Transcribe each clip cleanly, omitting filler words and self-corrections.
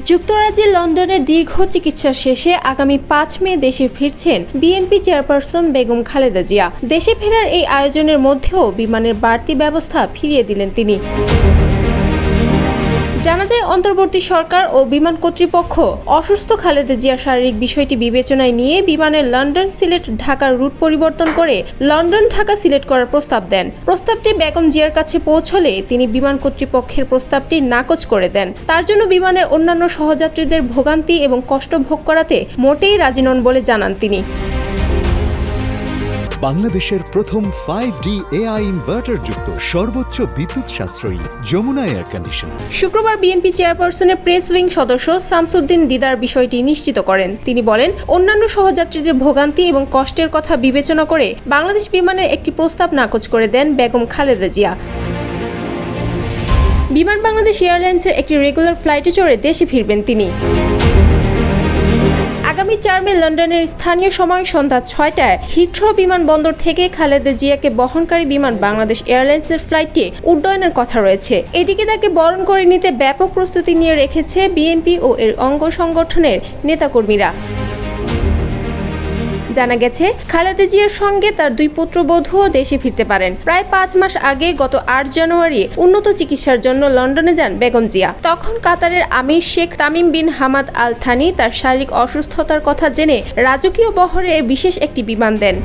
যুক্তরাজ্যের লন্ডনের দীর্ঘ চিকিৎসা শেষে আগামী ৫ মে দেশে ফিরছেন বিএনপি চেয়ারপারসন বেগম খালেদা জিয়া। দেশে ফেরার এই আয়োজনের মধ্যেও বিমানের বাড়তি ব্যবস্থা ফিরিয়ে দিলেন তিনি। জানা যায়, অন্তর্বর্তী সরকার ও বিমান কর্তৃপক্ষ অসুস্থ খালেদা জিয়ার শারীরিক বিষয়টি বিবেচনায় নিয়ে বিমানের লন্ডন সিলেট ঢাকার রুট পরিবর্তন করে লন্ডন ঢাকা সিলেট করার প্রস্তাব দেন। প্রস্তাবটি বেগম জিয়ার কাছে পৌঁছলে তিনি বিমান কর্তৃপক্ষের প্রস্তাবটি নাকচ করে দেন। তার জন্য বিমানের অন্যান্য সহযাত্রীদের ভোগান্তি এবং কষ্ট ভোগ করাতে মোটেই রাজি নন বলে জানান তিনি। বাংলাদেশের প্রথম 5D AI ইনভার্টার যুক্ত সর্বোচ্চ বিদ্যুৎ সাশ্রয়ী যমুনা এয়ার কন্ডিশন। শুক্রবার বিএনপি চেয়ারপারসনের প্রেস উইং সদস্য শামসুদ্দিন দিদার বিষয়টি নিশ্চিত করেন। তিনি বলেন, অন্যান্য সহযাত্রীদের ভোগান্তি এবং কষ্টের কথা বিবেচনা করে বাংলাদেশ বিমানের একটি প্রস্তাব নাকচ করে দেন বেগম খালেদা জিয়া। বিমান বাংলাদেশ এয়ারলাইন্সের একটি রেগুলার ফ্লাইটে চড়ে দেশে ফিরবেন তিনি। আগামী ৪ মে লন্ডনের স্থানীয় সময় সন্ধ্যা ৬টায় হিথ্রো বিমানবন্দর থেকে খালেদা জিয়াকে বহনকারী বিমান বাংলাদেশ এয়ারলাইন্সের ফ্লাইটে উড্ডয়নের কথা রয়েছে। এদিকে তাকে বরণ করে নিতে ব্যাপক প্রস্তুতি নিয়ে রেখেছে বিএনপি ও এর অঙ্গ সংগঠনের নেতাকর্মীরা। জানা গেছে, খালেদা জিয়ার সঙ্গে তার ২ পুত্রবধূও দেশে ফিরতে পারেন। প্রায় ৫ মাস আগে গত ৮ জানুয়ারি উন্নত চিকিৎসার জন্য লন্ডনে যান বেগম জিয়া। তখন কাতারের আমির Sheikh Tamim bin Hamad Al Thani তার শারীরিক অসুস্থতার কথা জেনে রাজকীয় বহরে বিশেষ একটি বিমান দেন।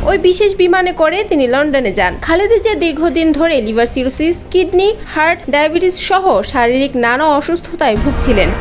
ওই বিশেষ বিমানে করে তিনি লন্ডনে যান। খালেদা জিয়া দীর্ঘদিন ধরে liver cirrhosis, kidney, heart, diabetes সহ শারীরিক নানা অসুস্থতায় ভুগছিলেন।